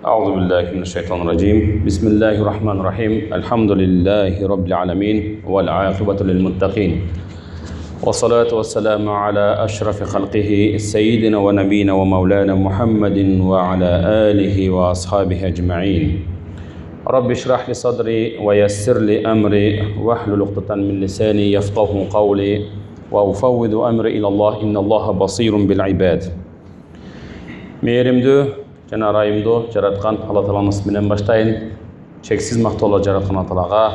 أعوذ بالله من الشيطان الرجيم بسم الله الرحمن الرحيم الحمد لله رب العالمين والعاقبة للمتقين والصلاة والسلام على أشرف خلقه سيدنا ونبينا ومولانا محمد وعلى آله وأصحابه أجمعين رب اشرح لي صدري ويسر لي أمري واحلل عقدة من لساني يفقه قولي وأفوض أمري إلى الله إن الله بصير بالعباد. Мейірімді жана райымды жараткан Алла Тааланын менен баштайын. Чексиз мактоолор жараткан Алла Таалага,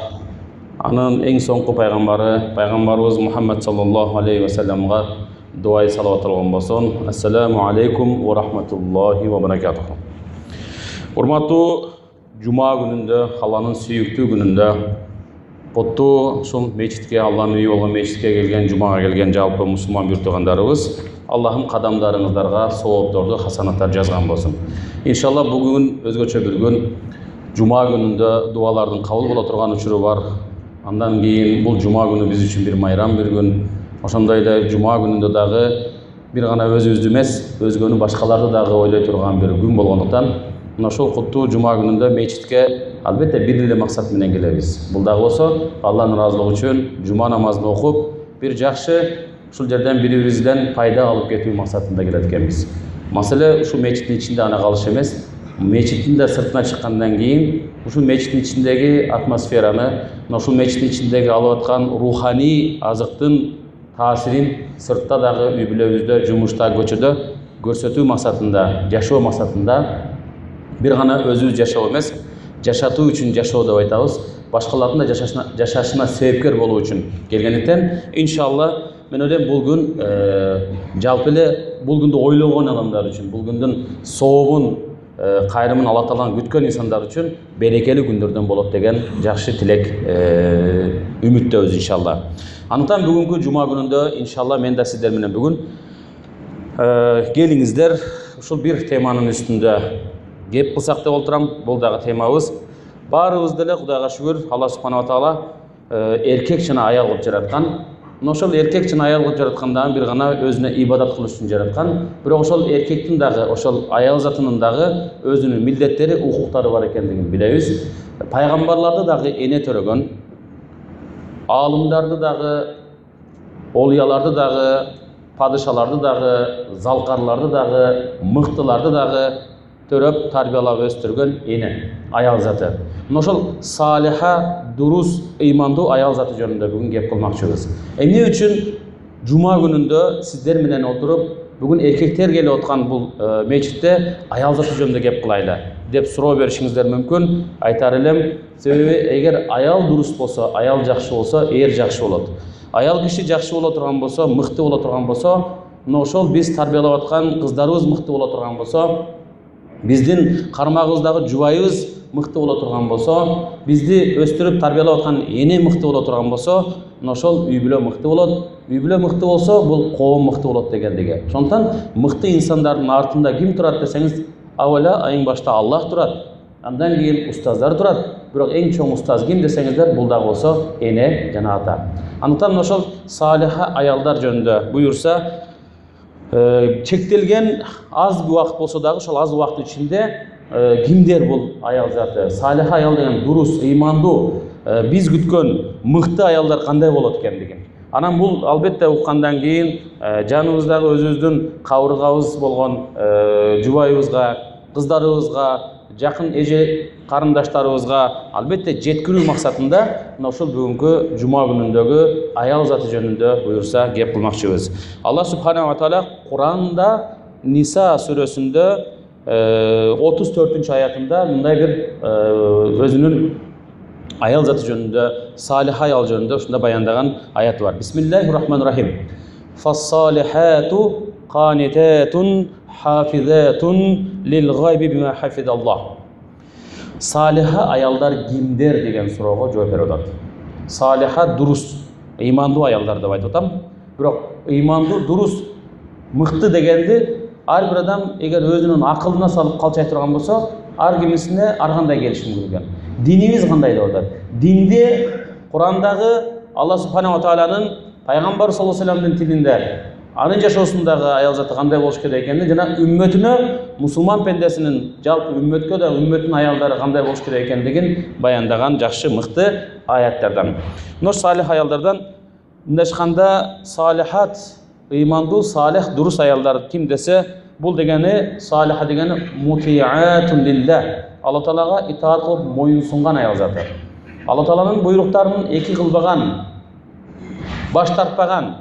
анын эң соңку пайгамбарыбыз Мухаммад саллаллаху алейхи ва салламга дуа салават болгон болсун. Ассаламу алейкум ва рахматуллахи ва баракатуху. Урматтуу жума күнүндө, Алланын сүйүктүү күнүндө коттуу ушул мечитке, Алланын үйү болгон мечитке келген, жумага келген жалпы мусулман бюртугандарыбыз Аллахым кадамдарыңыздарга соопторду, хасанаттар жазган болсун. Иншалла бүгүн өзгөчө бир күн, жума күнүндө дуалардын кабыл боло турган учуру бар. Андан кийин бул жума күнү биз үчүн бир майрам бир күн. Ошондой эле жума күнүндө дагы бир гана өзүбүздү эмес, өзгөнү башкаларды дагы ойлой турган бир күн болгондуктан, мына ошол куттуу жума күнүндө мечитке албетте бир эле максат менен келебиз. Бул дагы болсо Алланын ыраазылыгы үчүн жума намазын окуп, бир жакшы ушул жерден бири-бирибизден пайда алып кетүү максатында келет экенбиз. Маселе ушул мечиттин ичинде ана калыш эмес, мечиттин да сыртына чыккандан кийин ушул мечиттин ичиндеги атмосфераны, ушул мечиттин ичиндеги алып аткан руханий азыктын таасирин сыртта дагы үй бүлөбүздө, жумушта, көчөдө көрсөтүү максатында, жашоо максатында бир гана өзүбүз жашоо эмес, жашатуу үчүн жашоо деп айтабыз. Башкалардын да жашашына себепкер болуу үчүн келгендиктен, иншалла мен ойлойм бул күн жалпы эле бул күндү ойлогон адамдар үчүн, бул күндүн сообун, кайрымын Алла Тааладан күткөн инсандар үчүн берекелүү күндөрдөн болот деген жакшы тилек, үмүттөбүз иншалла. Андыктан бүгүнкү жума күнүндө иншалла мен да сиздер менен бүгүн келиңиздер ушул бир теманын үстүндө кеп кылсак деп отурам. Бул дагы темабыз. Баарыбыз деле Кудайга шүгүр, Алла субханала таала эркек жана аял кылып жараткан. Ошол эркек жана аял кылып жараткандан бир гана өзүнө ибадат кылыш үчүн жараткан. Бирок ошол эркектин дагы, ошол аял затынын дагы өзүнүн милдеттери, укуктары бар экендигин билебиз. Пайгамбарларды дагы эне төрөгөн, аалымдарды дагы, олияларды дагы, падышаларды дагы, залкарларды дагы, мыктыларды дагы төрөп, тарбиялап өстүргөн эне, аял заты. Ошол салиха, дурус, ыймандуу аял заты жөнүндө бүгүн кеп кылмакчыбыз. Эмне үчүн жума күнүндө сиздер менен отуруп, бүгүн эркектер келип аткан бул мечитте аял заты жөнүндө кеп кылайлы деп суроо беришиңиздер мүмкүн. Айтар элем, себеби эгер аял дурус болсо, аял жакшы болсо, эр жакшы болот. Аял киши жакшы боло турган болсо, мыкты боло турган болсо, мына ошол биз тарбиялап аткан кыздарыбыз мыкты боло турган болсо, биздин кармагыбыздагы жубайыбыз мыкты боло турган болсо, бизди өстүрүп тарбиялап аткан эне мыкты боло турган болсо, мына ошол үй бүлө мыкты болот. Үй бүлө мыкты болсо, бул коом мыкты болот дегендиги. Ошондуктан мыкты инсандардын артында ким турат десеңиз, аввала эң башта Аллах турат. Андан кийин устаздар турат. Бирок эң чоң устаз ким десеңиздер, бул дагы болсо эне жана ата. Андыктан ошол салиха аялдар жөнүндө буйрса, чектелген аз убакыт болсо дагы ошол аз убакыт ичинде кимдер бул аял заты? Салиха аял деген дурус, ыймандуу, биз күткөн мыкты аялдар кандай болот экендигин. Анан бул албетте уккандан кийин жаныбыздагы өзүбүздүн кабыргабыз болгон жубайыбызга, кыздарыбызга, жакын эже карындаштарыбызга албетте жеткирүү максатында мына ошол бүгүнкү жума күнүндөгү аял заты жөнүндө буйрса кеп кылмакчыбыз. Алла субханала таала Куранда Ниса сүрөсүндө 34-аятында мындай бир өзүнүн аял заты жөнүндө, салиха аял жөнүндө ушунда баяндаган аят бар. Бисмиллахир-рахманир-рахим. Фас-салихату qanitatun hafizatun lil-gaybi bima hafizallah. Салиха аялдар кимдер деген суроого жооп берип атат. Салиха дурус, ыймандуу аялдар деп айтып атам. Бирок ыймандуу, дурус, мыкты дегенди ар бир адам эгер өзүнүн акылына салып калчай турган болсо, ар кимисине ар кандай келиши мүмкүн. Динибиз кандай деп атат? Динде Курандагы Алла субханала тааланын пайгамбар саллаллаху алейхи ва салламдын тилинде анын жашоосундагы аял заты кандай болуш керек экенин жана үммөтүнө, мусулман пендесинин жалпы үммөткө да үммөттүн аялдары кандай болуш керек экендигин баяндаган жакшы мыкты аяттардан. Мына салих аялдардан мындай айтканда салихат, ыймандуу, салих, дурус аялдар ким десе, бул дегени салиха дегени мутиатун лиллах. Алла Таалага итаат кылып моюнсунган аял заты. Алла Тааланын буйруктарын эки кылбаган, баш тартпаган,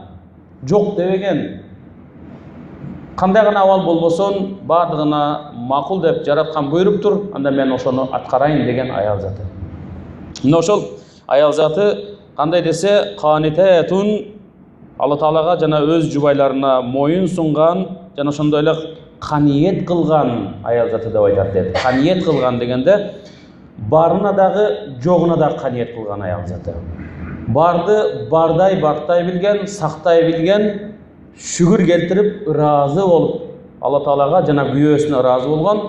жок дебеген, кандай гана абал болбосун бардыгына макул деп жараткан буйруптур, анда мен ошону аткарайын деген аял заты. Мына ошол аял заты кандай десе, канитатун, Алла Таалага жана өз жубайларына моюн сунган, жана ошондой эле каниет кылган аял заты деп айтат дейт. Каниет кылган дегенде барына дагы, жогуна дагы каниет кылган аял заты. Барды бардай бартай билген, сактай билген, шүгүр келтирип ыраазы болуп, Алла Таалага жана күйөөсүнө ыраазы болгон,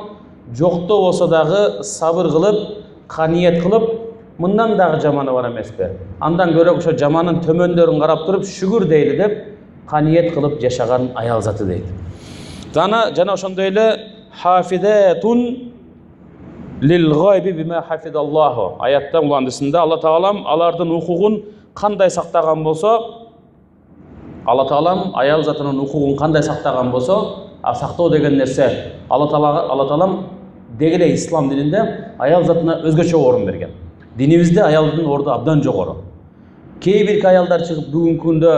жокто болсо дагы сабыр кылып, каниет кылып, мындан дагы жаманы бар эмеспи? Андан көрө ошо жаманын төмөндөрүн карап туруп шүгүр дейли деп каниет кылып жашаган аял заты дейт. Жана ошондой эле хафидатун лил гайби бима хафидаллаху. Аятта уландысында Алла Таалам алардын укугун кандай сактаган болсо, Алла Таалам аял затынын укугун кандай сактаган болсо, сактоо деген нерсе Алла Таалам дегеле ислам дининде аял затына өзгөчө орун берген. Динибизде аялдын орду абдан жогору. Кээ бир аялдар чыгып бүгүнкү күндө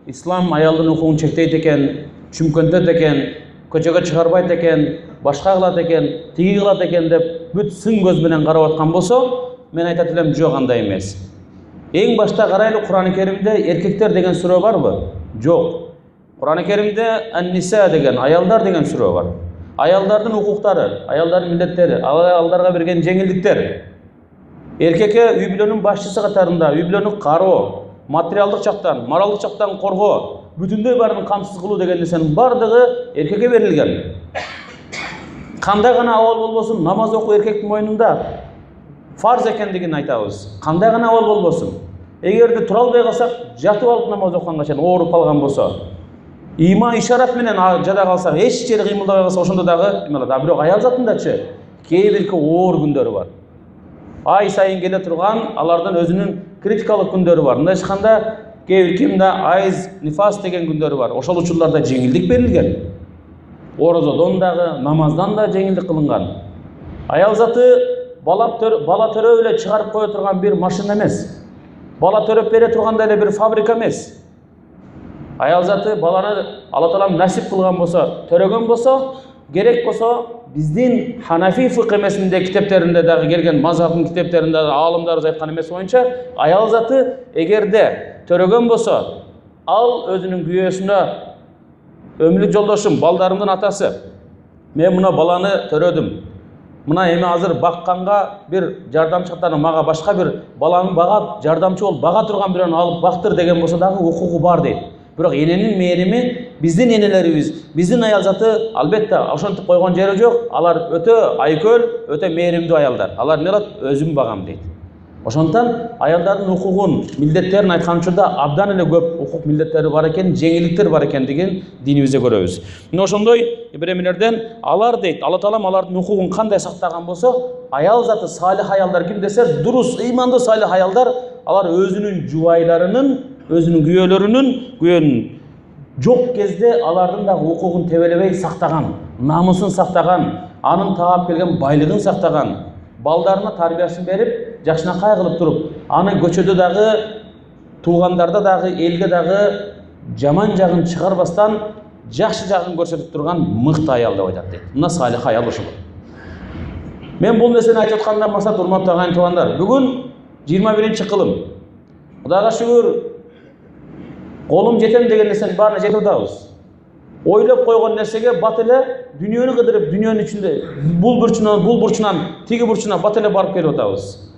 ислам аялдын укугун чектейт экен, чүмкөнтөт экен, көчөгө чыгарбайт экен, башка кылат экен, тиги кылат экен деп бүт сын көз менен карап аткан болсо, мен айтат элем жок, андай эмес. Эң башта карайлы, Кур'ан-ы Керимде эркектер деген сүрө барбы? Жок. Кур'ан-ы Керимде ан-ниса деген, аялдар деген сүрө бар. Аялдардын укуктары, аялдардын милдеттери, аялдарга берген жеңилдиктер. Эркекке үй бүлөнүн башчысы катарында, үй бүлөнү кароо, материалдык жактан, моралдык жактан коргоо, бүтүндөй барын камсыз кылуу деген нерсенин бардыгы эркекке берилген. Кандай гана абал болбосун, намаз окуу эркектин мойнунда фарз экендигин айтабыз. Кандай гана абал болбосун. Эгерде тура албай калсак, жатып алып намаз окуганга чейин ооруп калган болсо, има ишарат менен жада калсак, эч жери кыймылдабай калса, ошондо дагы бирок аял затындачы кээ бирки оор күндөрү бар. Ай сайын келе турган алардын өзүнүн критикалык күндөрү бар. Мындай айтканда, кээ бир кимде айз, нифас деген күндөрү бар. Ошол учурларда жеңилдик берилген. Орозодон дагы, намаздан да жеңилдик кылынган. Аял заты бала төрөп эле чыгарып кое турган бир машина эмес. Бала төрөп бере тургандай эле бир фабрика эмес. Аял заты баланы Алла Таалам насип кылган болсо, төрөгөн болсо, керек болсо биздин Ханафи фикх эмесинде китептеринде дагы келген, мазхабдын китептеринде аалымдарыбыз айткан эмес боюнча, аял заты эгерде төрөгөн болсо, ал өзүнүн күйөөсүнө өмүрлүк жолдошум, балдарымдын атасы, мен мына баланы төрөдүм. Мына эми азыр бакканга бир жардамчы катары мага башка бир баланы багат, жардамчы болуп бага турган бирөөнү алып бактыр деген болсо дагы укугу бар дейт. Бирок эненин мээрими, биздин энелерибиз, биздин аял заты албетте ошентип койгон жери жок. Алар өтө айкөл, өтө мээримдүү аялдар. Алар эмне кылат? Өзүм багам дейт. Ошондон аялдардын укугун, милдеттерин айткан учурда абдан эле көп укук милдеттери бар экен, жеңилдиктер бар экендигин динибизде көрөбүз. Мына ошондой биремелерден алар дейт, Алла Таалам алардын укугун кандай сактаган болсо, аял заты салих аялдар ким десе, дурус, ыймандуу салих аялдар, алар өзүнүн жубайларынын, өзүнүн күйөөнүн жок кезде алардын да укугун тебелебей сактаган, намысын сактаган, анын таап келген байлыгын сактаган, балдарына тарбиясын берип, жакшынакай кылып туруп, аны көчөдө дагы, туугандарда дагы, элге дагы жаман жагын чыгарбастан, жакшы жагын көрсөтүп турган мыкты аял деп айтат дейт. Мына салих аял ошол. Мен бул нерсени айтып аткандан максат, урматтуу агайын туугандар, бүгүн 21-кылым. Кудайга шүгүр, колум жетем деген нерсенин баарына жетип атабыз. Ойлоп койгон нерсеге бат эле дүйнөнү кыдырып, дүйнөнүн ичинде бул бурчунан, тиги бурчуна бат эле барып келип атабыз.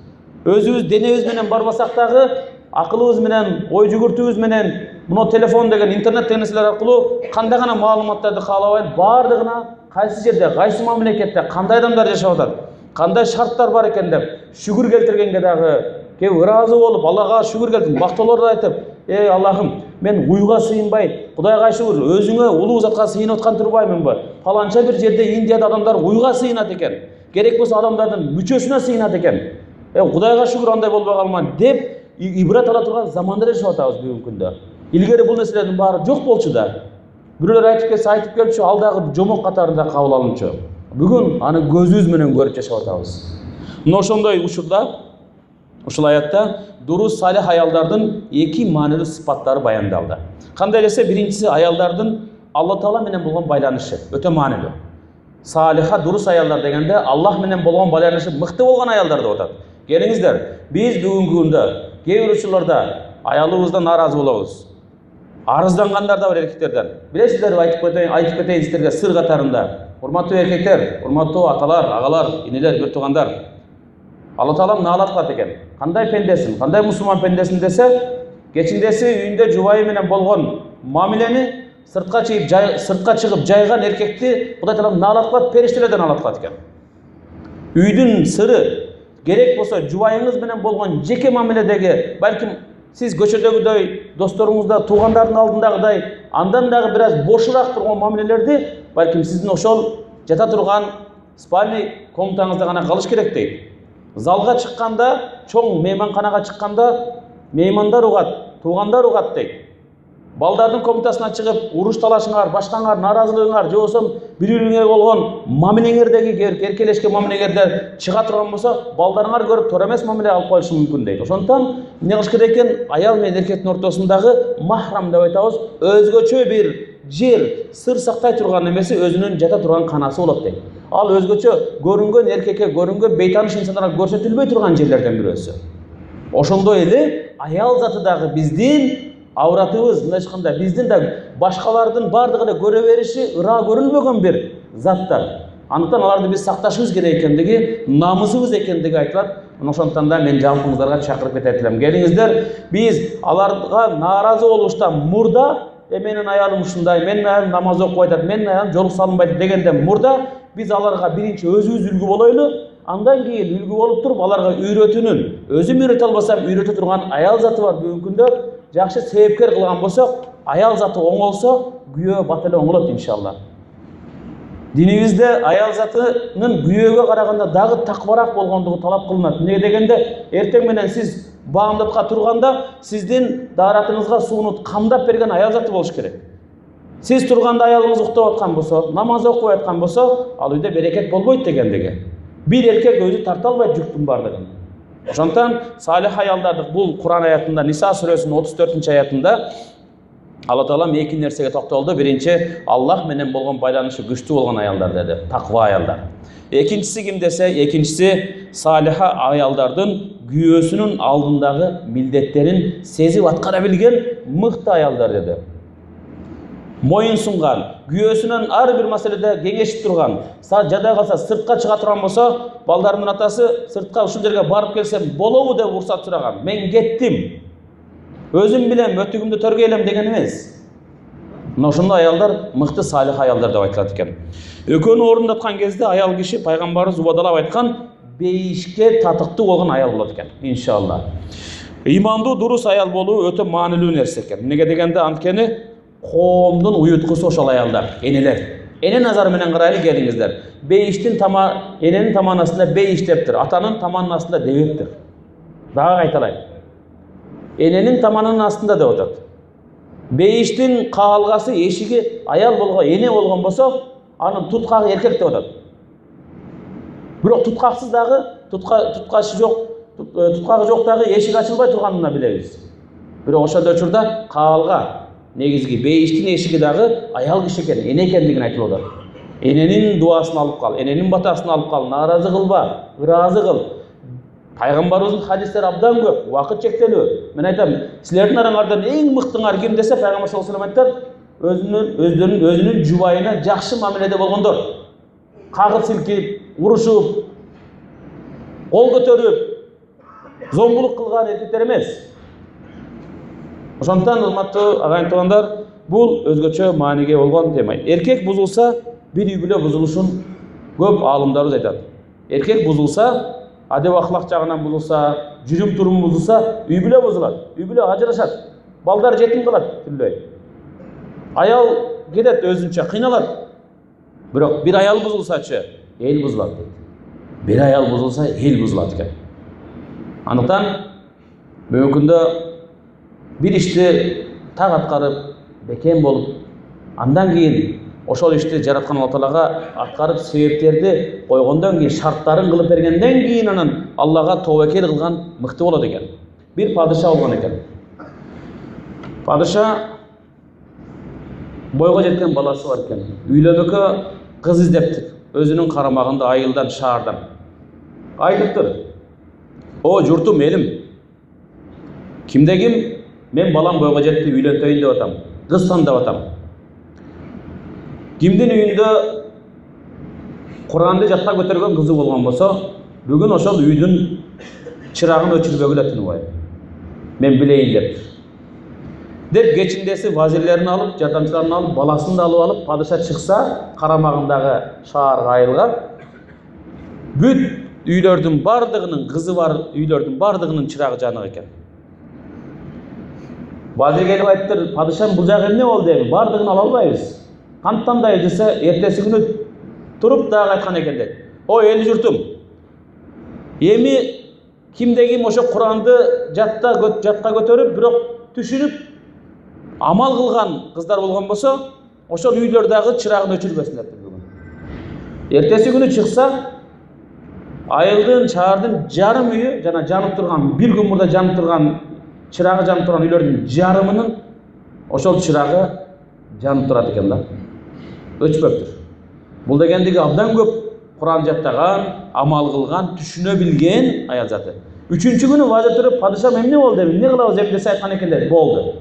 Өзүбүз денебиз менен барбасак дагы, акылыбыз менен, ой жүгүртүүбүз менен, мына телефон деген, интернет деген нерселер аркылуу кандай гана маалыматтарды каалабай, бардыгына кайсы жерде, кайсы мамлекетте кандай адамдар жашап атат, кандай шарттар бар экен деп шүгүр келтиргенге дагы, кээ ыраазы болуп, Аллага шүгүр келтирип, мактоолорду айтып, Ey Allah'ım, мен уйға сыйынбай, Құдайға шүкір, өзіңе улуу затқа сыйынып аткан турбаймынбы? Фаланча бир жерде Индияда адамдар уйға сыйынат экен. Керек болса адамдардын мүчөсүнө сыйынат экен. Құдайға шүкір андай болбой калман деп ибрат ала турган заманда жашап атабыз бүгүнкү күндө. Илгери бул нерселердин баары жок болчу да. Бирөөлөр айтып келчү, алдагы жомок катарында кабыл алынчу. Бүгүн аны көзүбүз менен көрүп жашап атабыз. Мына ошондой учурда, ушул аятта дурус салих аялдардын эки маанилүү сыпаттары баяндалды. Кандай десе, биринчиси аялдардын Алла Таала менен болгон байланышы өтө маанилүү. Салиха дурус аялдар дегенде Аллах менен болгон байланышы мыкты болгон аялдар деп атат. Келиңиздер, биз бүгүнкү күндө кээ бир учурларда аялыбыздан наразы болобуз. Арыздангандар да бар эркектерден. Билесиздер, айтып кетейин сиздерге сыр катарында. Урматтуу эркектер, урматтуу аталар, агалар, инелер, бир туугандар. Алла Таалам наалат кылат экен. Кандай пендесин, кандай мусулман пендесин десе, кечиндеси үйүндө жубайы менен болгон мамилени сыртка чыгып жайган эркекти Кудай Таалам наалат кылат, периштелерден наалат кылат экен. Үйдүн сыры керек болсо жубайыңыз менен болгон жеке мамиледеги, балким сиз көчөдөгүдөй, досторуңузда, туугандардын алдындагыдай, андан дагы бир аз бошураак турган мамилелерди балким сиздин ошол жата турган спальный комнатаңызда гана калыш керек дейт. Залга чыкканда, чоң мейманканага чыкканда меймандар угат, туугандар угат дейт. Балдардын комнатасына чыгып, уруш талашыңар, башкаңар, наразылыгыңар, же болсо бири-бириңерге болгон мамилеңердеги эркелешкен мамилеңердер чыга турган болсо, балдарыңар көрүп туура эмес мамиле алып коюшу мүмкүн дейт. Ошондон эмне кылыш керек экен? Аял менен эркектин ортосундагы махрам деп айтабыз, өзгөчө бир жер, сыр сактай турган эмеси өзүнүн жата турган канасы болот дейт. Ал өзгөчө көрүнгөн эркекке, көрүнгөн бейтаныш инсандарга көрсөтүлбөй турган жерлерден бирөөсү. Ошондой эле аял заты дагы биздин авратыбыз, мындай айтканда, биздин да башкалардын бардыгы эле көрө бериши ыраа көрүлбөгөн бир заттар. Андыктан аларды биз сакташыбыз керек экендиги, намысыбыз экендиги айтылат. Ошондон да мен жалпыңыздарга чакырып кетет элем. Келиңиздер, биз аларга нааразы болуштан мурда, менин аялым ушундай, менин аялым намаз окуп атат, менин аялым жолук салынбайт дегенден мурда биз аларга биринчи өзүбүз үлгү болойлу, андан кийин үлгү болуп туруп аларга үйрөтүүнүн, өзүм үйрөтө албасам үйрөтө турган аял заты бар бүгүнкү күндө. Жакшы себепкер кылган болсок, аял заты оңолсо, күйөө бат эле оңолот иншалла. Динибизде аял затынын күйөөгө караганда дагы таквараак болгондугу талап кылынат. Эмне дегенде, эртең менен сиз баамдатка турганда, сиздин дааратыңызга суунут камдап берген аял заты болуш керек. Сиз турганда аялыңыз уктап аткан болсо, намаз окубай аткан болсо, ал үйдө берекет болбойт дегендиги. Бир эркек өзү тарта албайт жүктүн бардыгын. Ошондон салих аялдарды бул Куран аятында, Ниса сүрөсүнүн 34-аятында Алла Таалам эки нерсеге токтолду. Биринчи, Аллах менен болгон байланышы күчтүү болгон аялдар деди, таква аялдар. Экинчиси ким десе, экинчиси салиха аялдардын күйөөсүнүн алдындагы милдеттерин сезип аткара билген мыкты аялдар деди. Моюн сунган, күйөөсүнөн ар бир маселеде кеңешип турган, жадай калса сыртка чыга турган болсо, балдарымдын атасы сыртка ушул жерге барып келсем болобу деп уруксат сураган. Мен кеттим. Өзүм билем, өтүгүмдү төргөйлөм деген эмес. Мына ошондой аялдар мыкты салих аялдар деп айтылат экен. Экөөнү орундаткан кезде аял киши пайгамбарыбыз убадалап айткан бейишке татыктуу болгон аял болот экен, иншалла. Имандуу дурус аял болуу өтө маанилүү нерсе экен. Эмнеге дегенде, анткени коомдун уюткусу ошол аялдар, энелер. Эне назары менен карайлы, келиңиздер. Бейиштин эненин таманын астында бейиштептир, атанын таманын астында дебептир. Дагы кайталайм. Эненин таманынын астында деп атат. Бейиштин каалгасы, эшиги аял болгон, эне болгон болсо, анын туткагы эркек деп атат. Бирок туткаксыз дагы, туткачы жок, туткагы жок дагы эшик ачылбай турганын билебиз. Бирок ошондой учурда каалга негизги бейиштин эшиги дагы аял киши экен, эне экендигин айтылып атат. Эненин дуасын алып кал, эненин батасын алып кал, нааразы кылба, ыраазы кыл. Пайгамбарыбыздын хадистери абдан көп, убакыт чектелүү. Мен айтам, силердин араңардан эң мыктыңар ким десе, Пайгамбар саллаллаху алейхи вассалам айтат, өзүнүн жубайына жакшы мамиледе болгондор. Кагып силкип, урушуп, кол көтөрүп, зомбулук кылган эркектер эмес. Ошондон, урматтуу агайын туугандар, бул өзгөчө мааниге болгон тема. Эркек бузулса, бир үй бүлө бузулушун көп аалымдарыбыз айтат. Эркек бузулса, адеп ахлак жагынан бузулса, жүрүм турум бузулса, үй бүлө бузулат, үй бүлө ажырашат. балдар жетім қалады түрлөй. Аял кетет өзүнчө кыйналат. Бирок бир аял бузулсачы, эл бузулат дейт. Бир аял бузулса, эл бузулат экен. Андыктан мүмкүндө бир ишти так аткарып, бекем болуп, андан кийин ошол ишти жараткан Алла Таалага аткарып себептерди койгондон кийин, шарттарын кылып бергенден кийин анан Аллага тобокел кылган мыкты болот экен. Бир падыша болгон экен. Падыша бойго жеткен баласы бар экен. Үйлөнүүгө кыз издептир. Өзүнүн карамагында айылдан, шаардан. Айтыптыр: "О журтум, элим. Кимде ким мен балам бойго жетти, үйлөнтөйүн деп атам. Кыз тандап атам. Кимдин үйүндө Куранды жатка көтөргөн кызы болгон болсо, бүгүн ошол үйдүн чырагын өчүрбөгү эле тынбайм. Мен билейин" деп кечиндеси вазирлерин алып, жардамчыларын алып, баласын да алып, падыша чыкса, карамагындагы шаарга, айылга бүт үйлөрдүн бардыгынын, кызы бар үйлөрдүн бардыгынын чырагы жанык экен. Вазир келип айттыр: "Падышам, бул жагы эмне болду эми? Бардыгын ала албайбыз. Кантип тандайбыз?" десе, эртеси күнү туруп дагы айткан экен дейт: "О эл журтум, эми кимде ким ошо Куранды жатка көтөрүп, бирок түшүнүп амал кылган кыздар болгон болсо, ошол үйлөрдөгү чырагын өчүрбөсүн" деп бүгүн. Эртеси күнү чыкса, айылдын, шаардын жарым үйү жана жанып турган, бир күн мурда жанып турган, чырагы жанып турган үйлөрдүн жарымынын ошол чырагы жанып турат экен да. Өчпөптүр. Бул дегендиги абдан көп Куран жаттаган, амал кылган, түшүнө билген аял заты. Үчүнчү күнү вазир туруп: "Падышам, эмне болду эми? Эмне кылабыз эми?" десе айткан экен дейт: "Болду.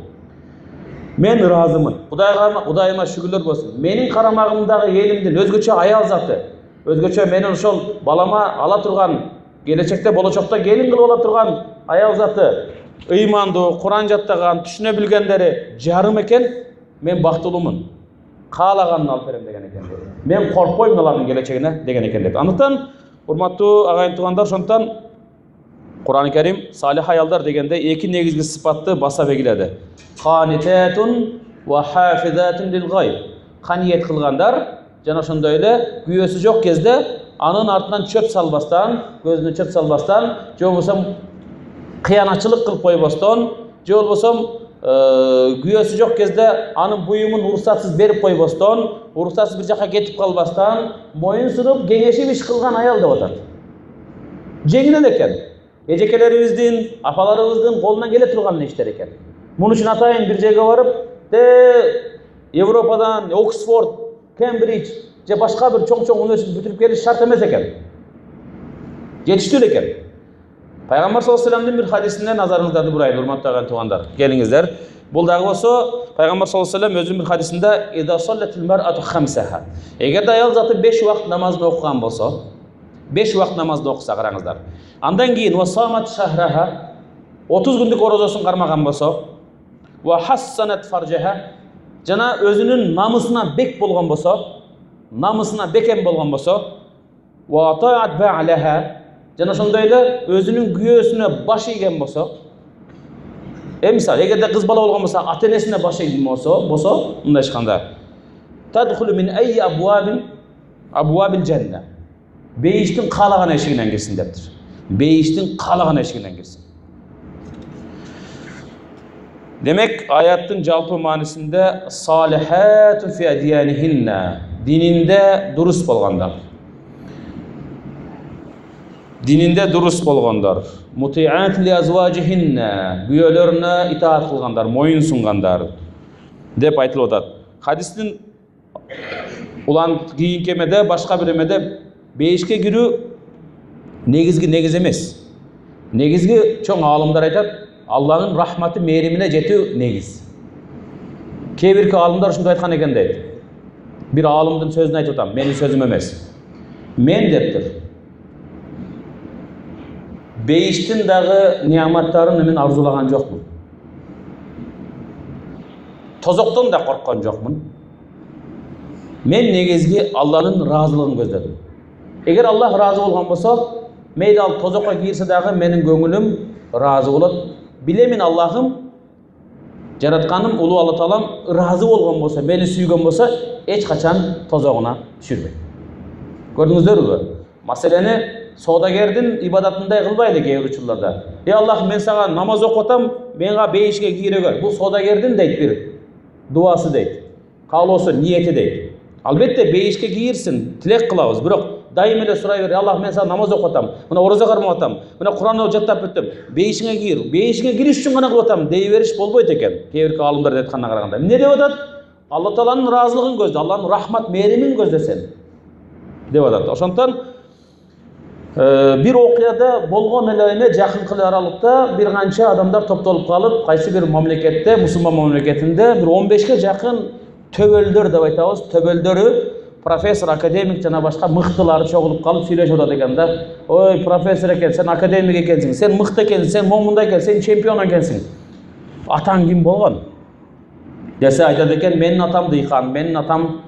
Мен ыраазымын. Кудайыма шүгүрлөр болсун. Менин карамагымдагы элимдин өзгөчө аял заты, өзгөчө менин ошол балама ала турган, келечекте болочокто келин кылып ала турган аял заты ыймандуу, Куран жаттаган, түшүнө билгендери жарым экен. Мен бактылуумун. Каалаганын алып берем" деген экен. "Мен коркпойм алардын келечегине" деген экен дейт. Андыктан урматтуу агайын туугандар, ошондон Куран-ы Карим салих аялдар дегенде эки негизги сыпатты баса белгиледи. Qanitatun wa hafizatun lil ghaib. Каниет кылгандар жана ошондой эле күйөөсү жок кезде анын артынан чөп салбастан, көзүнө чөп салбастан, же болбосо кыянатчылык кылып койбостон, же болбосо күйөөсү жок кезде анын буюмун уруксатсыз берип койбостон, уруксатсыз бир жака кетип калбастан, моюн сунуп, кеңешип иш кылган аял деп атат. Жеңил эле экен. Эжекелерибиздин, апаларыбыздын колунан келе турган иштер экен. Муну үчүн атайын бир жерге барып, Европадан, Оксфорд, Кембридж же башка бир чоң-чоң университет бүтүрүп келиш шарт эмес экен. Жетиштүү эле экен. Пайгамбар саллаллаху алейхи вассаламдын бир хадисине назарыңыздарды бурайын, урматтуу агайын туугандар. Келиңиздер. Бул дагы болсо Пайгамбар саллаллаху алейхи вассалам өзүнүн бир хадисинде "Ида саллатил мар'ату хамсаха". Эгерде аял заты 5 убакыт намазды окуган болсо, 5 убакыт намазды окуса, караңыздар. Андан кийин васамат шахраха, 30 күндүк орозосун кармаган болсо, ва хассанат фаржаха, жана өзүнүн намысына бек болгон болсо, намысына бекем болгон болсо, ва атаат бa'laha, жана ошондой эле өзүнүн күйөөсүнө баш ийген болсо, мисалы эгерде кыз бала болгон болсо, ата-энесине баш ийген болсо, мындай ишканда тадхулу мин айи абуабил жанна. Бейиштин каалаган эшигинен кирсин дептир. Бейиштин каалаган эшигинен кирсин. Демек, аяттын жалпы маанисинде салихату фи адиянихинна, дининде дурус болгондар. Дининде дурус болгондар. Мутиат ли азважихинна, күйөөлөрүнө итаат кылгандар, моюн сунгандар деп айтылып атат. Хадистин улан кийинки эмеде, башка бир эмеде бейишке кирүү негиз эмес. Негизги чоң аалымдар айтат, Алланын рахматы, мээримине жетүү негиз. Кээ бирки аалымдар ушундай айткан экен дейт. Бир аалымдын сөзүн айтып атам, менин сөзүм эмес. Мен дептир. Бейиштин дагы неаматтарын мен арзулаган жокмун. Тозоктон да корккон жокмун. Мен негизги Алланын ыраазылыгын көздөдүм. Эгер Аллах ыраазы болгон болсо, мейли ал тозокко кирсе дагы менин көңүлүм ыраазы болот. Билемин Аллахым жаратканым улуу Алла Таалам ыраазы болгон болсо, мени сүйгөн болсо, эч качан тозогуна түшүрбөйт. Көрдүңүздөрбү? Маселени соодагердин ибадатындай кылбайлы кээ бир учурларда. Аллах, мен сага намаз окуп атам, менга бейишке кийрегөр. Бул соодагердин дейт бир дуасы дейт. Каалоосу, ниети дейт. Албетте бейишке кийирсин, тилек кылабыз, бирок дайым эле сурай бер. Аллах, мен сага намаз окуп атам, мына ораза кармап атам, мына Куранды жаттап бүттүм. Бейишиңе кир. Бейишиңе кириш үчүн гана кылып атам дей бериш болбойт экен. Кээ бир аалымдар айтканына караганда. Эмне деп атат? Алла Тааланын ыраазылыгын көздө, Алланын рахмат, мээримин көздөсөң деп атат. Ошондон бир окуяда болгон эле эме жакынкы аралыкта бир канча адамдар топтолуп калып, кайсы бир мамлекетте, мусулман мамлекетинде бир 15ке жакын төбөлдөр деп айтабыз, төбөлдөрү профессор, академик жана башка мыктылары чогулуп калып сүйлөшүп атат экен да. Ой, профессор экен, сен академик экенсиң, сен мыкты экенсиң, сен момундай экенсиң, сен чемпион экенсиң. Атаң ким болгон? Десе айтат экен, менин атам дыйкан, менин атам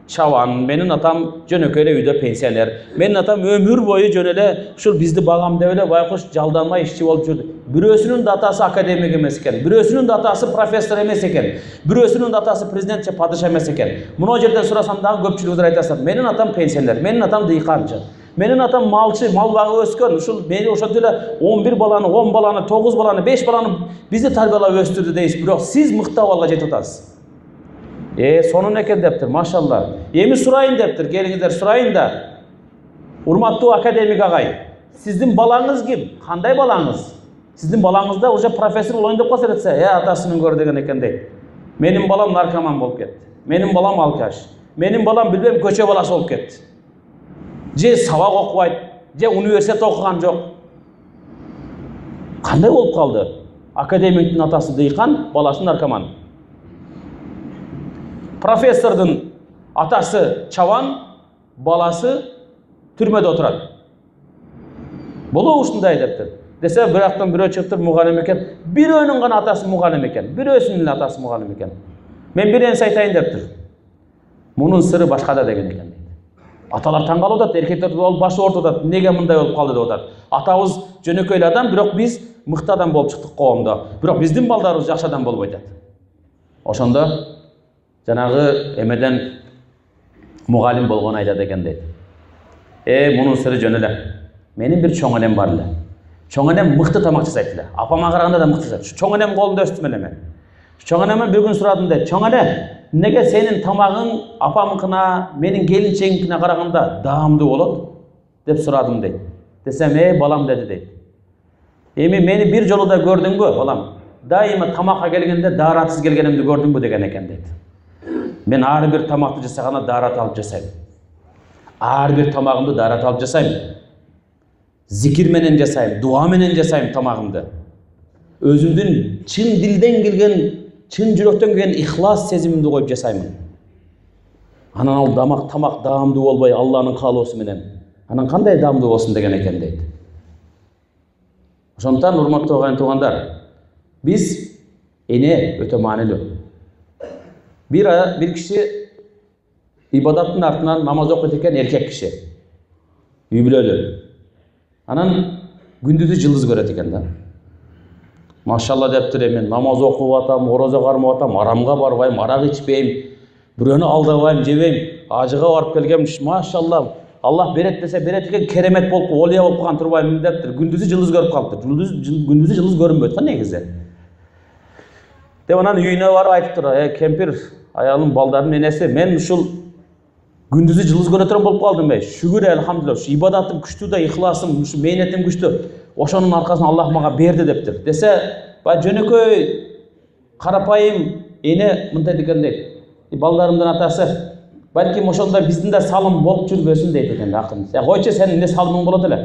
чабан, менин атам жөнөкөй эле үйдө пенсионер, менин атам өмүр бою жөн эле ушул бизди багам деп эле байкуш жалданмай ишчи болуп жүрдү. Бирөөсүнүн да атасы академик эмес экен, бирөөсүнүн да атасы профессор эмес экен, бирөөсүнүн да атасы президент же падыша эмес экен. Мына жерден сурасам дагы көпчүлүгүңүз айтасыздар, менин атам пенсионер, менин атам дыйканчы, менин атам малчы, мал багып өскөн, ушул мени ошентип эле 11 баланы, 10 баланы, 9 баланы, 5 баланы бизди тарбиялап өстүрдү дейсиз, бирок сиз мыкты абалга жетип атасыз. Сонун экен дептир, машалла. Эми сурайын дептир, келиңиздер сурайын да. Урматтуу академик агай, сиздин балаңыз ким? Кандай балаңыз? Сиздин балаңыз да уже профессор болоюн деп калса этсе, атасынын көр деген экен дейт. Менин балам наркоман болуп кетти. Менин балам алкаш. Менин балам билбем көчө баласы болуп кетти. Же сабак окубайт, же университет окуган жок. Кандай болуп калды? Академиктин атасы дыйкан, баласы наркоман. Профессордун атасы чабан, баласы түрмөдө отурат. Болобу ушундай дептир. Десе бирактан бирөө чыгып мугалим экен, бирөөнүн гана атасы мугалим экен, бирөөсүнүн эле атасы мугалим экен. Мен бир нерсе айтайын дептир. Мунун сыры башкада деген экен. Аталар таң калып атат, эркектер болуп башы ооруп атат. Неге мындай болуп калды деп атат. Атабыз жөнөкөй эле адам, бирок биз мыкты адам болуп чыктык коомдо. Бирок биздин балдарыбыз жакшы адам болбойт атат. Ошондо жанагы эмеден мугалим болгон айтат экен дейт. Мунун сыры жөн эле. Менин бир чоң энем бар эле. Чоң энем мыкты тамак жасайт эле. Апама караганда да мыкты жасайт. Чоң энем колунда өстүм эле мен. Чоң энемден бир күн сурадым дейт. Чоң эне, неге сенин тамагың апамыкына, менин келинчегимкине караганда даамдуу болот деп сурадым дейт. Десем, балам деди дейт. Эми мени бир жолу да көрдүңбү, балам? Дайыма тамакка келгенде дааратсыз келгенимди көрдүңбү деген экен дейт. Мен ар бир тамакты жасаганда даарат алып жасайм. Ар бир тамагымды даарат алып жасайм. Зикир менен жасайм, дуа менен жасайм тамагымды. Өзүмдүн чын дилден келген, чын жүрөктөн келген ихлас сезимимди коюп жасаймын. Анан ал тамак даамдуу болбой, Алланын каалоосу менен. Анан кандай даамдуу болсун деген экен дейт. Ошондуктан урматтуу агайын туугандар, биз эне өтө маанилүү. Бир киши ибадаттын артынан намаз окуйт экен, эркек киши. Үй бүлөлүү. Анан күндүзү жылдыз көрөт экен да. Машалла дептир, мен намаз окуп атам, ораза кармап атам, арамга барбайм, арак ичпейм, бирөөнү алдабайм, жебейм, ажыга барып келгем, машалла, Аллах берет десе берет экен, керемет болуп, олия болуп калган турбайм дептир. Күндүзү жылдыз көрүп калыптыр. Күндүзү жылдыз көрүнбөйт го негизи. Деп анан үйүнө барып айтыптыр, кемпир, аялым, балдардын энеси, мен ушул күндүзү жылдыз көрө турган болуп калдым бе? Шүгүр элхамдулилlah, ушу ибадатым күчтүү да, ихласым, ушу мээнетим күчтүү. Ошонун аркасынан Аллах мага берди дептир. Десе, жөнөкөй карапайым эне мындай деген дейт. Балдарымдын атасы, балким ошондой биздин да салым болуп жүрбөсүн дейт экен акырын. Койчу, сенин эмне салымың болот эле?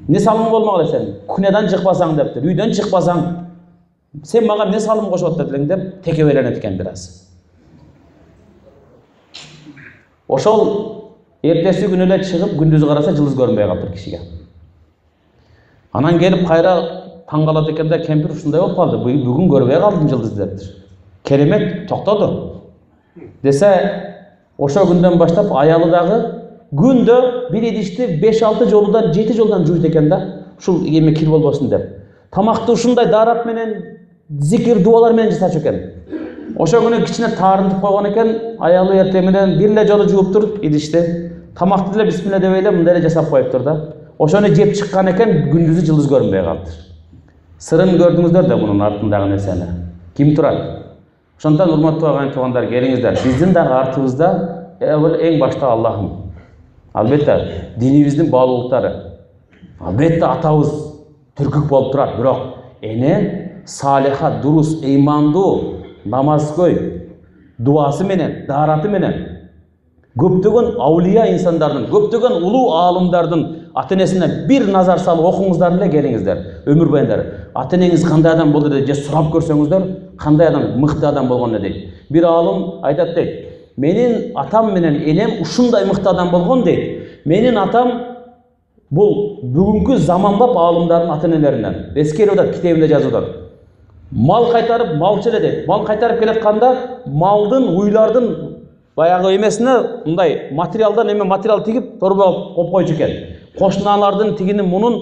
Эмне салымың болмак эле сен? Кухнядан чыкпасаң дептир, үйдөн чыкпасаң, сен мага эмне салым кошуп атат элең деп текебеленет экен бир аз. Ошол эртеси күнү эле чыгып, күндүз караса жылдыз көрүнбөй калыптыр кишиге. Анан келип кайра таң калат экен да, кемпир ушундай болуп калды, бүгүн көрбөй калдым жылдыз дептир. Керемет, токтоду. Десе, ошол күндөн баштап аялы дагы күндө бир идишти 5-6 жолудан, 7 жолдан жуйт экен да, ушул эме кир болбосун деп. Тамакты ушундай даарат менен зикир дуалар менен жасачу экен. Ошо күнү кичине таарынтып койгон экен, аялы эртең менен бир эле жолу жууп туруп идишти. Тамакты деле бисмилла дебей эле мындай эле жасап коюптур да. Ошону жеп чыккан экен, күндүзү жылдыз көрүнбөй калды. Сырын көрдүңүздөр да мунун артындагы нерсени. Ким турат? Ошондон урматтуу агайын туугандар, келиңиздер. Биздин дагы артыбызда эң башта Аллахым. Албетте динибиздин баалуулуктары. Албетте атабыз түркүк болуп турат, бирок эне салиха, дурус, ыймандуу, намазкөй дуасы менен, даараты менен көптөгөн аулия инсандардын, көптөгөн улуу аалымдардын ата-энесине бир назар салып окуңуздар эле келиңиздер. Өмүр боюнда ата-энеңиз кандай адам болду деп сурап көрсөңүздөр, кандай адам, мыкты адам болгон дейт. Бир аалым айтат дейт. Менин атам менен энем ушундай мыкты адам болгон дейт. Менин атам бул бүгүнкү заманбап аалымдардын ата-энелеринен. Эскерип атат, китебинде жазып атат. Мал кайтарып, малчы эле дейт. Мал кайтарып келатканда малдын, уйлардын баягы эмесине мындай материалдан материал тигип, торбо коюп койчу экен. Кошуналардын тигинин мунун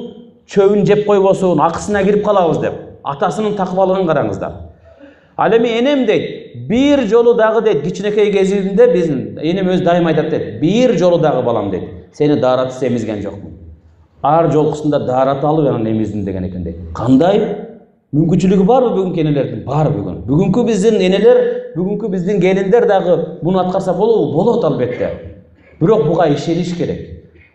чөбүн жеп койбосун, акысына кирип калабыз деп. Атасынын такыбалыгын караңыздар. Ал эми энем дейт, бир жолу дагы дейт, кичинекей кезимде биздин энем өзү дайым айтат дейт, бир жолу дагы балам дейт, сени дааратсыз эмизген жокмун. Ар жолкусунда даарат алып анан эмиздим деген экен дейт. Кандай мүмкүнчүлүгү барбы бүгүнкү энелердин? Бар бүгүн. Бүгүнкү биздин энелер, бүгүнкү биздин келиндер дагы буну аткарса болобу? Болот албетте. Бирок буга ишениш керек.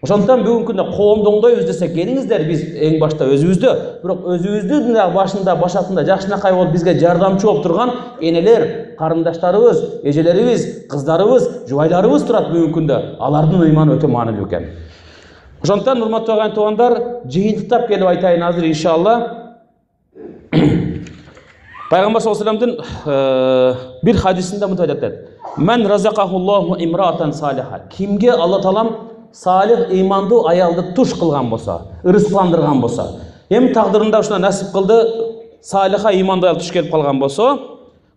Ошондуктан бүгүнкү күндө коомду оңдойбуз десек, келиңиздер биз эң башта өзүбүздө, бирок өзүбүздүн дагы башында, башатында жакшынакай болуп бизге жардамчы болуп турган энелер, карындаштарыбыз, эжелерибиз, кыздарыбыз, жубайларыбыз турат бүгүнкү күндө. Алардын ыйманы өтө маанилүү экен. Ошондуктан урматтуу агайын туугандар, жыйынтыктап келип айтайын азыр иншалла. Пайгамбар саллаллаху алейхи вассалам бир хадисинде мындай айтат. Мен разакахуллаху имраатан салиха. Кимге Алла таалам салих ыймандуу аялды туш кылган болсо, ырыскандырган болсо, эми тагдырында ушуна насип кылды, салиха ыймандуу аял туш келип калган болсо,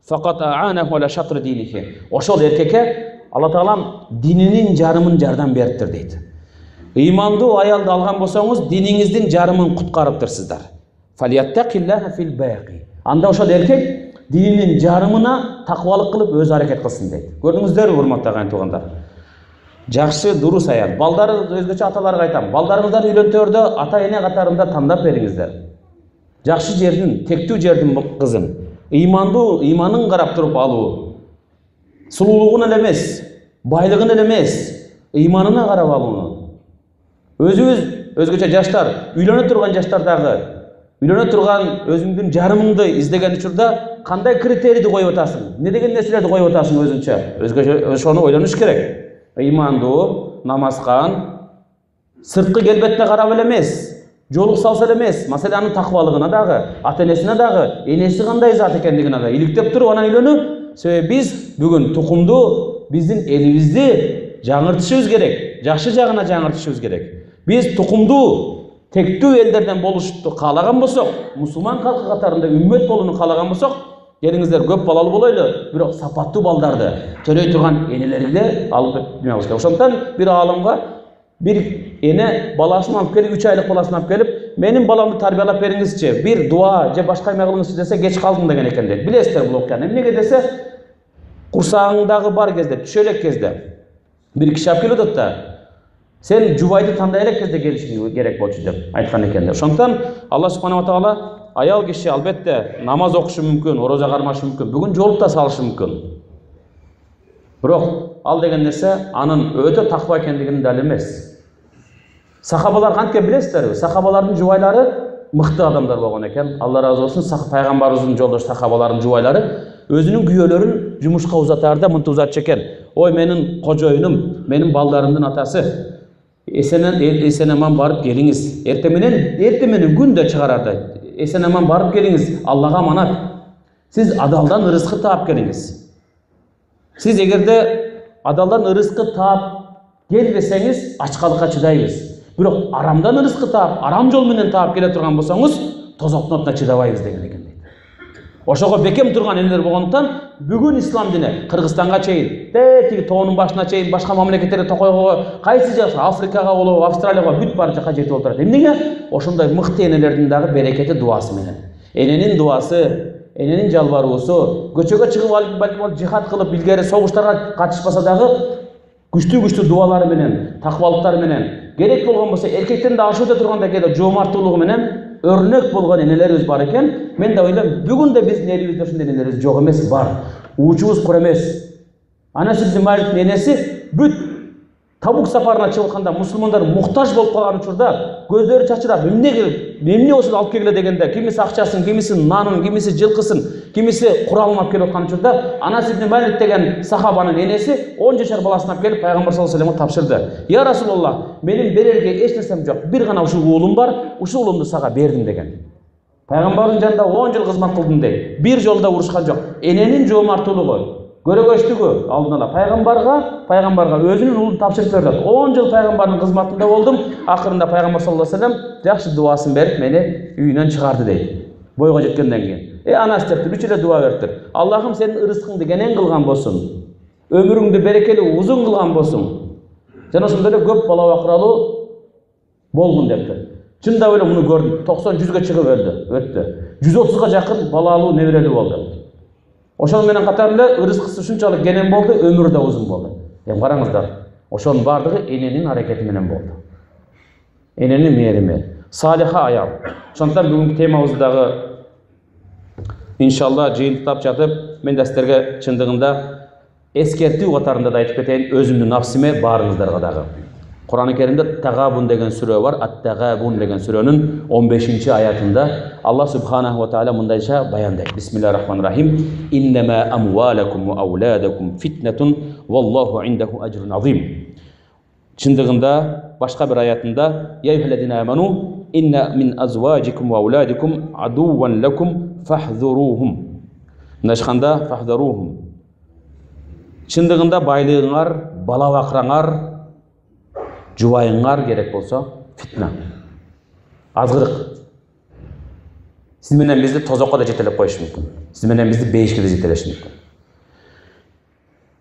факат а'анаху ала шатр динихи. Ошол эркекке Алла таалам дининин жарымын жардам бериптир дейт. Ыймандуу аялды алган болсоңуз, диниңиздин жарымын куткарыптыр сиздар. Фалияттакиллаха фил бaqi. Анда ошол эркек дининин жарымына такыбалык кылып өз аракет кылсын дейт. Көрдүңүздөрбү, урматтуу агайын туугандар? Жакшы дурус аял. Балдар өзгөчө аталарга айтам. Балдарыңыздарды үйлөнтөрдө ата-эне катарында тандап бериңиздер. Жакшы жердин, тектүү жердин кызын, ыймандуу, ыйманын карап туруп алуу. Сулуулугун эле эмес, байлыгын эле эмес, ыйманына карап алууну. Өзүбүз өзгөчө жаштар, үйлөнө турган жаштардагы, үйлөнө турган өзүңдүн жарымыңды издеген учурда кандай критерийди коюп атасың? Не деген нерселерди коюп атасың өзүнчө? Өзгөчө ошону ойлонуш керек. Ыймандуу, намазкан, сырткы келбетине карап эле эмес, жолук салса эле эмес, маселанын такыбалыгына дагы, ата-энесине дагы, энеси кандай зат экендигине дагы иликтеп туруп анан үйлөнүү. Себеби биз бүгүн тукумду, биздин элибизди жаңыртышыбыз керек, жакшы жагына жаңыртышыбыз керек. Биз тукумду, тектүү элдерден болушту каалаган болсок, мусулман калкы катарында үммөт болууну каалаган болсок, келиңиздер көп балалуу болойлу, бирок сапаттуу балдарды төлөй турган энелерди алып дүнө керек. Ошондуктан бир аалымга бир эне баласын алып келип, 3 айлык баласын алып келип, менин баламды тарбиялап бериңизчи, бир дуа же башка эме кылыңызчы десе, кеч калдың деген экен дейт. Билесиздер бул окуяны. Эмнеге десе, курсагыңдагы бар кезде, түшө элек кезде бир киши алып келип атат да, сен жубайды тандай элек кезде келишиң керек болчу деп айткан экен. Ошондуктан Алла субханаху ва таала аял киши албетте намаз окушу мүмкүн, ороза кармашы мүмкүн, бүгүн жолуп да салышы мүмкүн. Бирок ал деген нерсе анын өтө таква экендигинин дали эмес. Сахабалар кантип билесиздерби? Сахабалардын жубайлары мыкты адамдар болгон экен. Алла разы болсун, пайгамбарыбыздын жолдош сахабалардын жубайлары өзүнүн күйөөлөрүн жумушка узатарда мынтип узатчу экен. Ой, менин кожоюнум, менин балдарымдын атасы, эсен аман барып келиңиз. Эртең менен күндө чыгарарда. Эсен аман барып келиңиз, Аллага аманат. Сиз адалдан ырыскы таап келиңиз. Сиз эгерде адалдан ырыскы таап келбесеңиз, ачкалыкка чыдайбыз. Бирок арамдан ырыскы таап, арам жол менен таап келе турган болсоңуз, тозоктун отуна чыдабайбыз деген экен дейт. Ошого бекем турган энелер болгондуктан бүгүн ислам дини Кыргызстанга чейин, тиги тоонун башына чейин башка мамлекеттерге токойго, кайсы жакка, Африкага болобу, Австралияга бүт бар жакка жетип олтурат. Эмнеге? Ошондой мыкты энелердин дагы берекети дуасы менен. Эненин дуасы, эненин жалбаруусу, көчөгө чыгып алып балким жихад кылып илгери согуштарга катышпаса дагы күчтүү дубалары менен, такыбалыктары менен, керек болгон болсо эркектердин да ашууда турганда кээде жоомарттуулугу менен өрнөк болгон энелерибиз бар экен. Мен да ойлойм, бүгүн да биздин элибизде ушундай энелерибиз жок эмес, бар. Уучубуз кур эмес. Анас ибн Маликтин энеси бүт Табук сапарына чыгып мусулмандар муктаж болуп калган учурда көздөрү чачырап, эмне болсун алып келгиле дегенде, кимиси акчасын, кимиси нанын, кимиси жылкысын, кимиси куралын алып келип аткан учурда Анас ибн Малик деген сахабанын энеси 10 жашар баласын алып келип пайгамбар саллаллаху алейхи вассаламга тапшырды. Я Расулуллах, менин берерге эч нерсем жок. Бир гана ушул уулум бар, ушул уулумду сага бердим деген. Пайгамбардын жанында 10 жыл кызмат кылдым дейт. Бир жолда урушкан жок. Эненин жоомарттуулугу, көрөгөчтүгү алдын ала пайгамбарга өзүнүн уулун тапшырып берди. 10 жыл пайгамбардын кызматында болдум. Акырында пайгамбар саллаллаху алейхи вассалам жакшы дуасын берип мени үйүнөн чыгарды дейт. Бойго жеткенден кийин. Анас депти, үч эле дуа бериптир. Аллахым сенин ырыскыңды кенен кылган болсун. Өмүрүңдү берекелүү узун кылган болсун. Жана ошондой эле көп бала бакыралуу болгун депти. Чындап эле муну көрдүм. 90-100ге чыгып өттү. 130га жакын балалуу неберелүү болду. Ошол менен катар эле ырыскысы ушунчалык кенен болду, өмүрү да узун болду. Эми караңыздар, ошонун бардыгы эненин аракети менен болду. Эненин мээрими, салиха аял. Ошондон бүгүнкү темабызды дагы иншалла жыйынтыктап жатып, мен да силерге чындыгында эскертүү катарында да айтып кетейин, өзүмдүн нафсиме, баарыңыздарга дагы. Kur'an-ı Kerim'de Tagabun degen süre var. At-Tagabun degen sürenin 15. ayetinde Allah Subhanahu ve Teala mundayca bayandaydı. Bismillahirrahmanirrahim. İnnemâ amvâlekum ve avlâdekum fitnetun vallahu indehu ecrun azim. Çındığında başka bir ayetinde Ya eyyühellezine amenu inne min azvacikum ve avlâdikum aduvan lekum fahzuruhum. Naşkanda fahzuruhum. Çındığında baylığınlar, bala bakranlar, Жубайыңар керек болса фитна. Азгырык. Сиз менен бизди тозокко да жетелеп коюшу мүмкүн. Сиз менен бизди бейишке да жетелеши мүмкүн.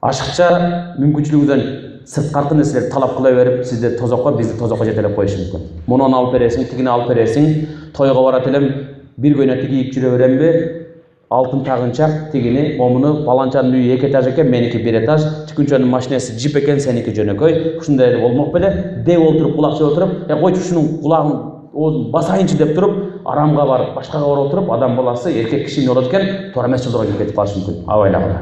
Ашыкча мүмкүнчүлүгүнөн сырткаркы нерселерди талап кыла берип, сизди тозокко, бизди тозокко жетелеп коюшу мүмкүн. Муну алып бересиң, тигини алып бересиң, тойго барат элем, бир көйнөктү кийип жүрө беремби? Алтын тагынчак, тигини, омуну баланчанын үйү 2 этаж экен, меники 1 этаж, тикүнчөнүн машинеси джип экен, сеники жөнөкөй. Ушундай эле болмок беле, деп олтуруп, кулак чыгып отуруп, койчу ушунун кулагын оозун басайынчы деп туруп, арамга барып, башкага барып отуруп, адам баласы эркек киши болот экен, туура эмес жолдорго кирип кетип калышы мүмкүн. Абайлагыла.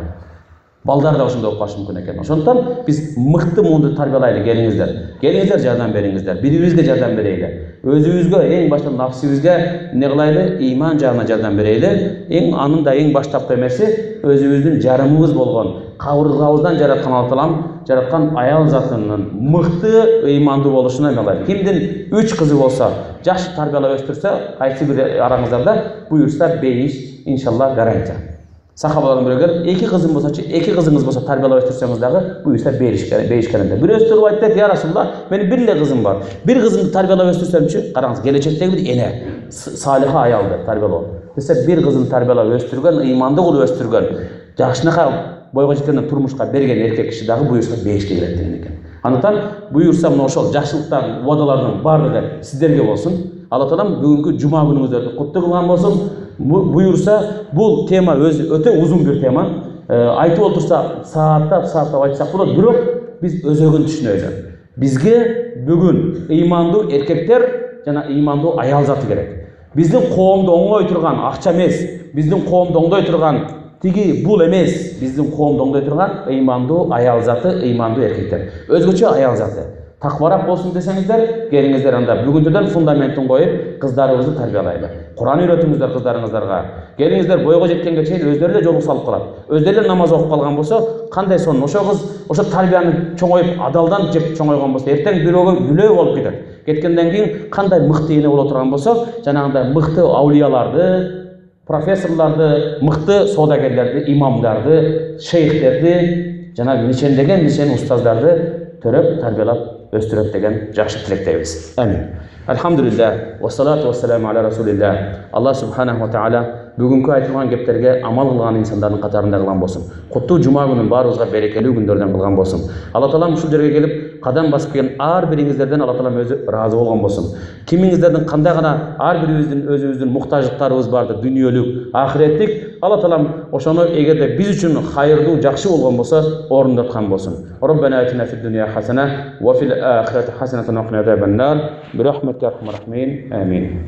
Балдар да ошондой болуп калышы мүмкүн экен. Ошондон биз мыкты муунду тарбиялайлы, келиңиздер. Келиңиздер, жардам бериңиздер. Бири-бирибизге жардам берейли. Өзүбүзгө, эң башта нафсибизге эмне кылайлы? Ыйман жагына жардам берейли. Эң анын да эң баштапкы эмеси өзүбүздүн жарымыбыз болгон, кабыргабыздан жараткан Алла Таалам жараткан аял затынын мыкты ыймандуу болушуна эмелайт. Кимдин 3 кызы болсо, жакшы тарбиялап өстүрсө, кайсы бир араңыздарда буюрса бейиш иншалла гарантия. Сахабалардан бирөөлөр 2 кызым болсочу, 2 кызыңыз болсо тарбиялап өстүрсөңүз дагы буюрса бейиш гарантия. Бирөөсү туруп айтты, я Расулулла, менин бир эле кызым бар. Бир кызымды тарбиялап өстүрсөмчү, караңыз, келечектеги бир эне, салиха аялды тарбиялоо. Десе бир кызын тарбиялап өстүргөн, ыймандуу кылып өстүргөн, жакшынакай бойго жеткенден турмушка берген эркек киши дагы буюрса бейишке кирет деген экен. Андыктан буюрса мына ошол жакшылыктар, убадалардын баардыгы сиздерге болсун. Алла Таалам бүгүнкү жума күнүңүздөрдү куттуу кылган болсун. Буюрса, бул тема өзү өтө узун бир тема. Айтып отурса, сааттап айтсак болот, бирок биз өзөгүн түшүнөлү. Бизге бүгүн ыймандуу эркектер жана ыймандуу аял заты керек. Биздин коомду оңой турган акча эмес, биздин коомду оңдой турган тиги бул эмес, биздин коомду оңдой турган ыймандуу аял заты, ыймандуу эркектер. Өзгөчө аял заты. Такварак болсун десеңиздер, келиңиздер анда бүгүнкүдөн фундаментин коюп, кыздарыбызды тарбиялайлы. Кур'ан үйрөтүңүздөр кыздарыңыздарга. Келиңиздер бойго жеткенге чейин өздөрү эле жолук салып калат. Өздөрү эле намаз окуп калган болсо, кандай сонун ошо кыз ошо тарбияны чоңоюп, адалдан жеп чоңойгон болсо, эртең бирөөгө бүлөө болуп кетет. Кеткенден кийин кандай мыкты эне боло турган болсо, жанагындай мыкты аулияларды, профессорларды, мыкты соодагерлерди, имамдарды, шейхтерди, жана ничендеген устаздарды төрөп тарбиялап өстүрөт деген жакшы тилектейбиз. Амин. Алхамдулилlah, ва салату ва саламу аля расулилlah. Аллах субханаху ва таала бүгүнкү айтылган кептерге амал кылган инсандардын катарында кылган болсун. Куттуу жума күнүн баарыбызга берекелүү күндөрдөн кылган болсун. Алла таалам ушул жерге келип кадам басып келген ар бириңиздерден Алла таалам өзү ыраазы болгон болсун. Кимиңиздердин кандай гана ар бирибиздин өзүбүздүн муктаждыктарыбыз барды, дүнүйөлүк, ахиреттик. Алла таалам ошону эгерде биз үчүн хайырдуу, жакшы болгон болсо, орундаткан болсун. Роббана атина фид дунья хасана ва фил ахирати хасанатан ва кина азабан нар. Бирахматика архамар рахимин. Амин.